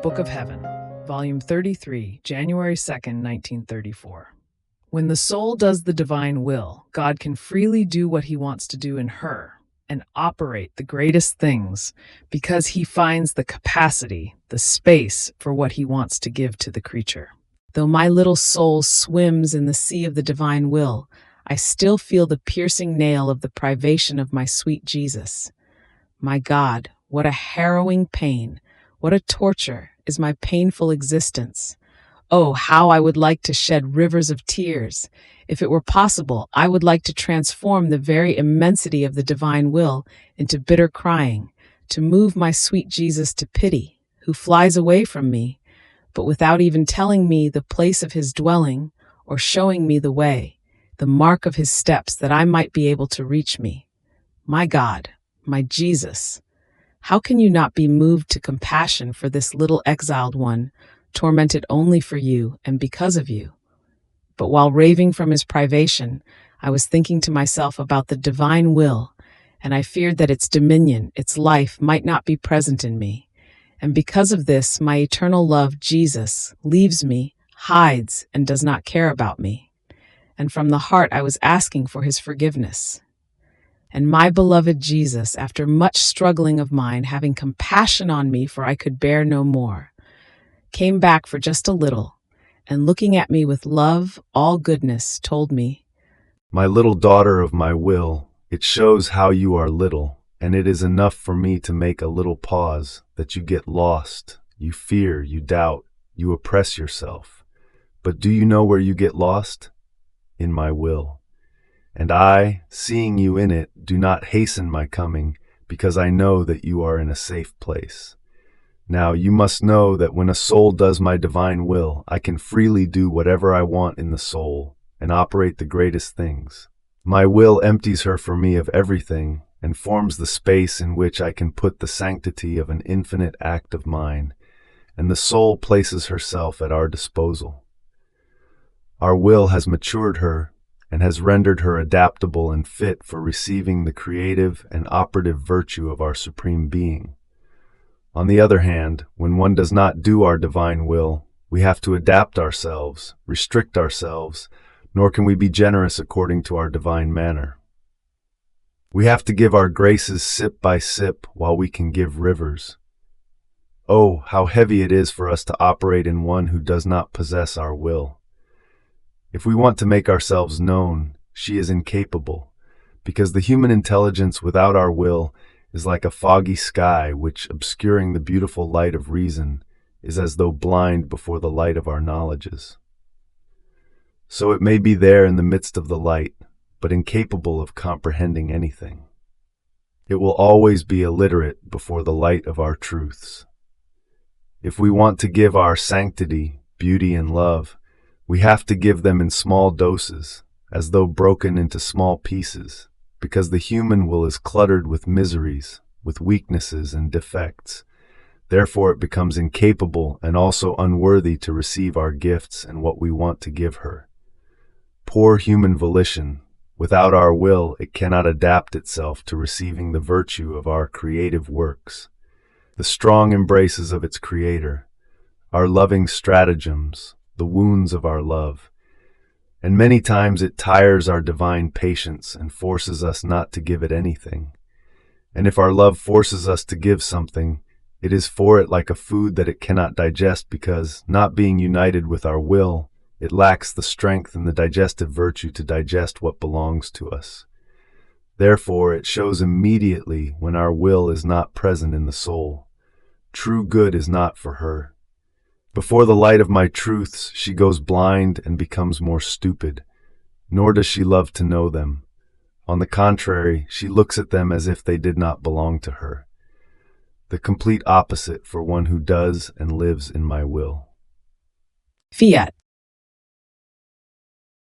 Book of Heaven, Volume 33, January 2nd, 1934. When the soul does the divine will, God can freely do what he wants to do in her and operate the greatest things because he finds the capacity, the space for what he wants to give to the creature. Though my little soul swims in the sea of the divine will, I still feel the piercing nail of the privation of my sweet Jesus. My God, what a harrowing pain, what a torture is my painful existence. Oh, how I would like to shed rivers of tears. If it were possible, I would like to transform the very immensity of the divine will into bitter crying, to move my sweet Jesus to pity, who flies away from me, but without even telling me the place of his dwelling or showing me the way, the mark of his steps, that I might be able to reach me. My God, my Jesus, how can you not be moved to compassion for this little exiled one, tormented only for you and because of you? But while raving from his privation, I was thinking to myself about the divine will, and I feared that its dominion, its life, might not be present in me. And because of this, my eternal love, Jesus, leaves me, hides, and does not care about me. And from the heart I was asking for his forgiveness. And my beloved Jesus, after much struggling of mine, having compassion on me, for I could bear no more, came back for just a little, and looking at me with love, all goodness, told me, "My little daughter of my will, it shows how you are little, and it is enough for me to make a little pause, that you get lost, you fear, you doubt, you oppress yourself. But do you know where you get lost? In my will. And I, seeing you in it, do not hasten my coming, because I know that you are in a safe place. Now you must know that when a soul does my divine will, I can freely do whatever I want in the soul and operate the greatest things. My will empties her for me of everything and forms the space in which I can put the sanctity of an infinite act of mine, and the soul places herself at our disposal. Our will has matured her and has rendered her adaptable and fit for receiving the creative and operative virtue of our Supreme Being. On the other hand, when one does not do our divine will, we have to adapt ourselves, restrict ourselves, nor can we be generous according to our divine manner. We have to give our graces sip by sip while we can give rivers. Oh, how heavy it is for us to operate in one who does not possess our will. If we want to make ourselves known, she is incapable, because the human intelligence without our will is like a foggy sky which, obscuring the beautiful light of reason, is as though blind before the light of our knowledges. So it may be there in the midst of the light, but incapable of comprehending anything. It will always be illiterate before the light of our truths. If we want to give our sanctity, beauty, and love, we have to give them in small doses, as though broken into small pieces, because the human will is cluttered with miseries, with weaknesses and defects. Therefore it becomes incapable and also unworthy to receive our gifts and what we want to give her. Poor human volition, without our will it cannot adapt itself to receiving the virtue of our creative works, the strong embraces of its creator, our loving stratagems, the wounds of our love. And many times it tires our divine patience and forces us not to give it anything. And if our love forces us to give something, it is for it like a food that it cannot digest, because, not being united with our will, it lacks the strength and the digestive virtue to digest what belongs to us. Therefore it shows immediately when our will is not present in the soul. True good is not for her. Before the light of my truths, she goes blind and becomes more stupid, nor does she love to know them. On the contrary, she looks at them as if they did not belong to her. The complete opposite for one who does and lives in my will. Fiat.